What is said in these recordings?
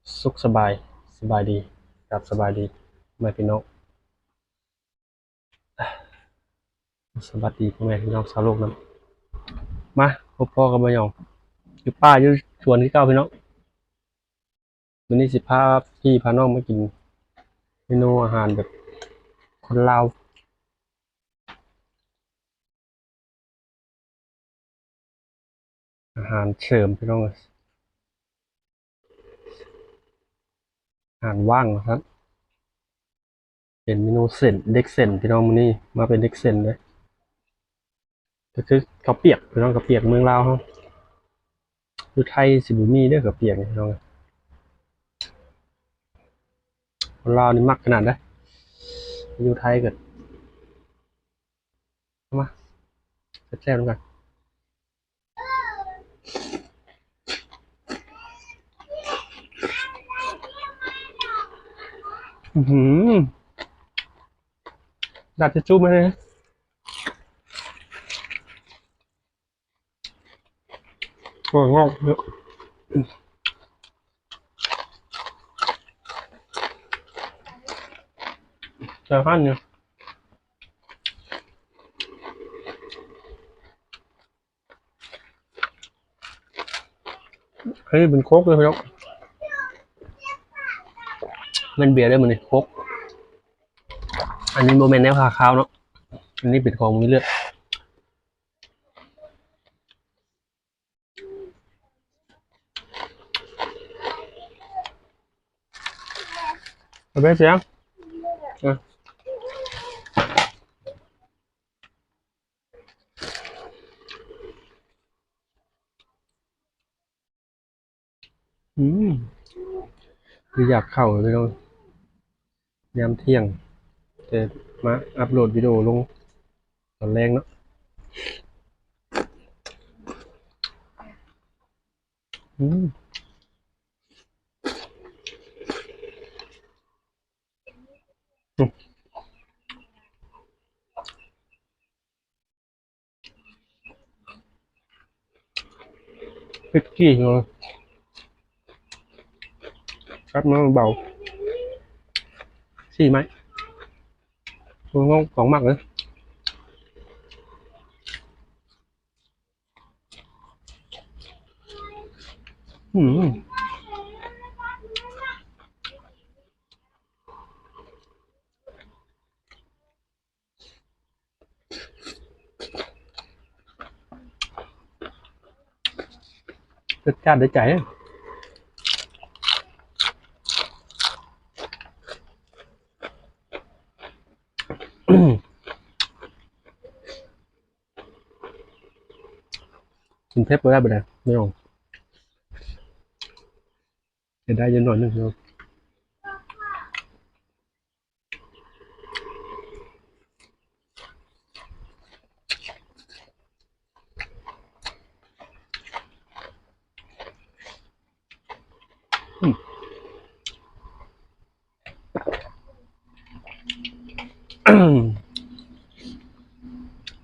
สุขสบายสบายดีครับสบายดีไม่พี่น้องสวัสดีพ่อแม่พี่น้องชาวโลกนะมาพบพ่อกับมาหยองอยู่ป้าอยู่ชวนที่เก้าพี่น้องวันนี้สิพาพี่พาน้องมากินเมนูอาหารแบบคนลาวอาหารเสริมพี่น้องอาหารว่างนะครับเป็นเมนูเส้นเด็กเส้นพี่น้องมื้อนี้มาเป็นเด็กเส้นเลยก็คือข้าวเปียกพี่น้องข้าวเปียกเมืองลาวเฮาอยู่ไทยสิบ่มีเด้อข้าวเปียกนี่พี่น้องคนลาวนี่มักขนาดเด้ออยู่ไทยก็มาแซ่บๆกันอื้อหือดัดจะจุ๊บมาเลย ก็งอกเยอะแต่ขั้นเนี่ยเฮ้ยเป็นโคกเลยครับมันเบียร์ได้เหมือนโคกอันนี้โมเมนต์แนวขาขาวเนาะอันนี้เป็นของมีเลือดเอาไปเสียงอ่ะอืมคืออยากเข้าเลยเรายามเที่ยงแต่มาอัปโหลดวิดีโอลงตอนแรกเนาะอืมพริกกี้เนาะครับน้องเบาสี่ไหมตัวงอกสองมักเลยอืมรสชาติได้ใจกินเพชรไปได้ไปเลยไม่ต้องจะได้เยอะหน่อยนึงเนาะ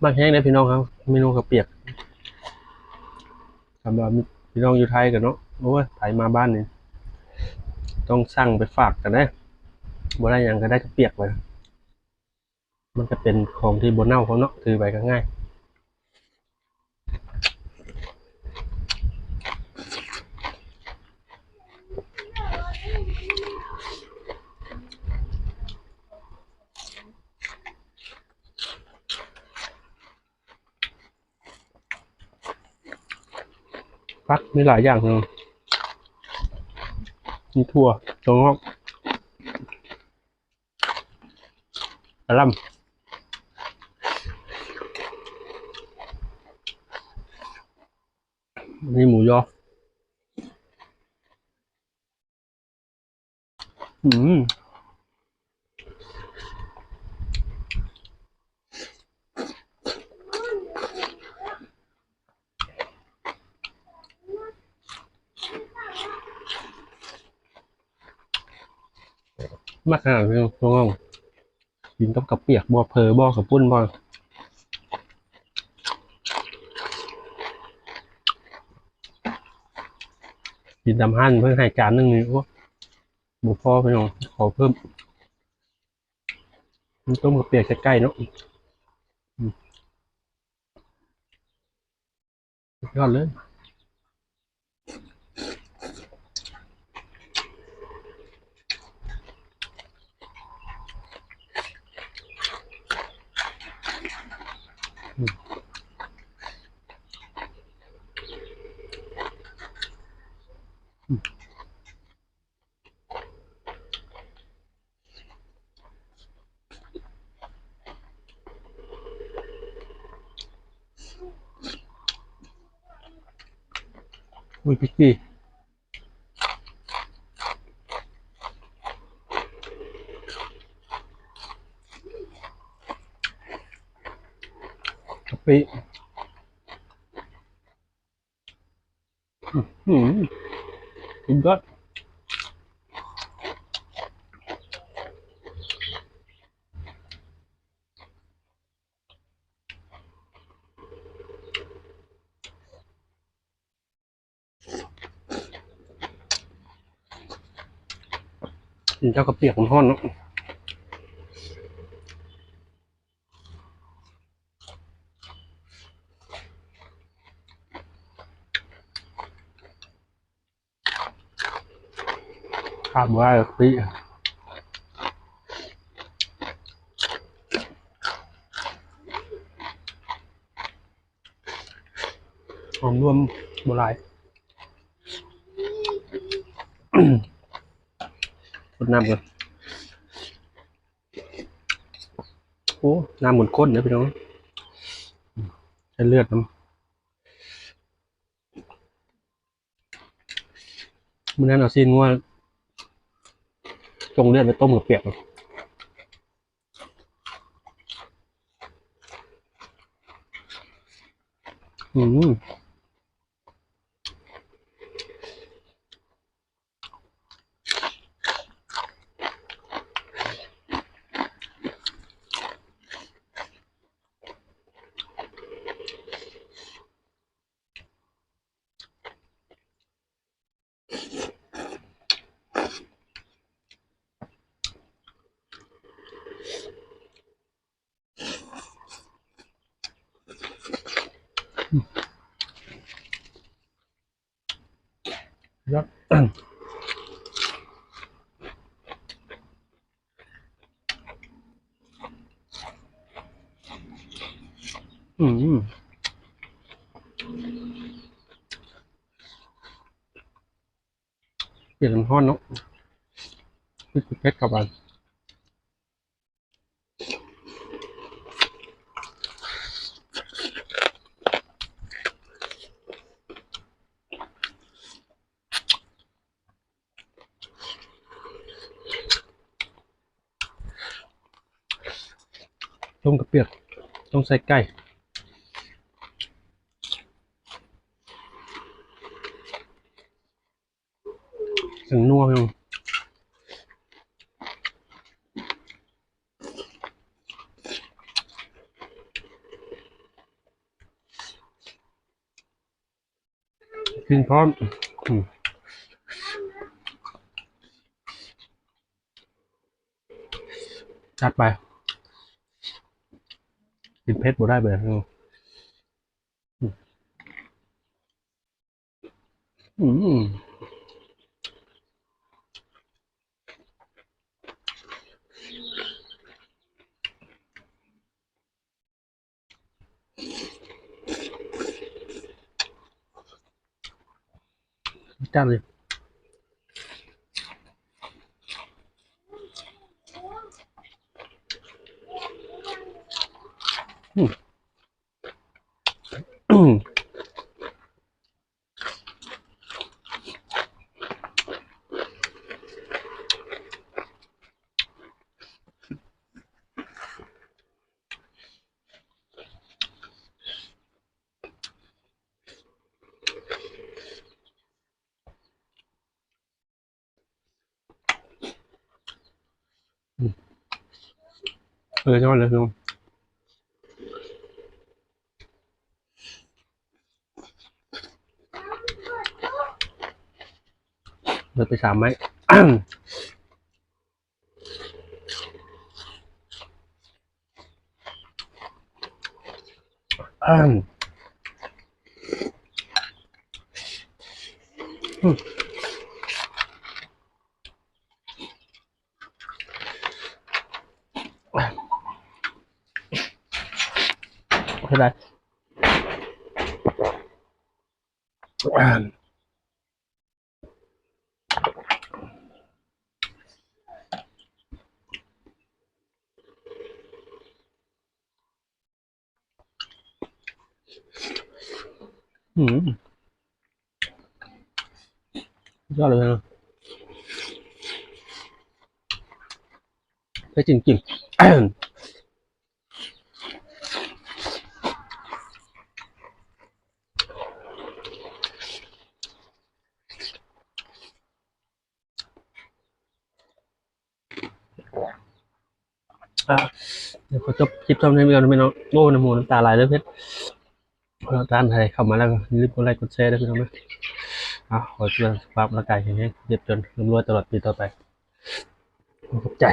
มากแห้งเลยพี่น้องครับเมนูกระเปียก สำหรับพี่น้องอยู่ไทยกันเนาะโอ้ยไผมาบ้านนี่ต้องสั่งไปฝากกันได้บ่ได้หยังก็ได้ก็เปียกไปมันก็เป็นของที่บ่เน่าเขาเนาะถือไปก็ง่ายพักมีหลายอย่างเลยมีถั่วตัวงอกกระหล่ำมีหมูยออืมมากขนาดนี้ตัวงอกกินกับกระเปียกบ่เพอบ่กับปุ้นบ่กินตำหั่นเพิ่งให้จานนึงนี่โอ้ บุพอพี่น้องขอเพิ่มน้ำต้มกระเปียกใกล้ๆเนาะอืมสุดยอดเลยอุ้ยพริกดีกะปิอืมสุดยอดกินเจ้ากระเปียกมันทอดเนาะขาดบ่ได้กะปิหอมรวมโบราณรดน้ำกันโอ้น้ำหมุนข้นเนี่ยพี่น้องใช้เลือดน้ำมื้อนั้นเอาซีนงัวจงเลือดไปต้มกับเปียกอืมยอดอืมเปลี่ยนน้ำทอดเนาะพริกเพชรกับอันต้มกับเปียกต้องใส่ไก่ถึงนัวพี่น้องกินพร้อมอืมจัดไปกินเพชรบ่ได้เลยพี่น้องอืมจัดเลยอืมอืมจังหวะเลยพี่น้องเลยไป3 ไม้ ใช่ไหมอืมยอดเลยนะเผ็ดจริงๆ อ่ะเดี๋ยวขอจบคลิปเท่านี้ไปก่อนนะพี่น้องโอ้น้ำมูน้ำตาไหลเลยเพชรเราด้านไทยเข้ามาแล้วก็อย่าลืมกดไลค์กดแชร์ด้วยพี่น้องนะขอเชิญสุขภาพร่างกายแข็งแรงเย็บจนร่ำรวยตลอดปีต่อไปขอบใจ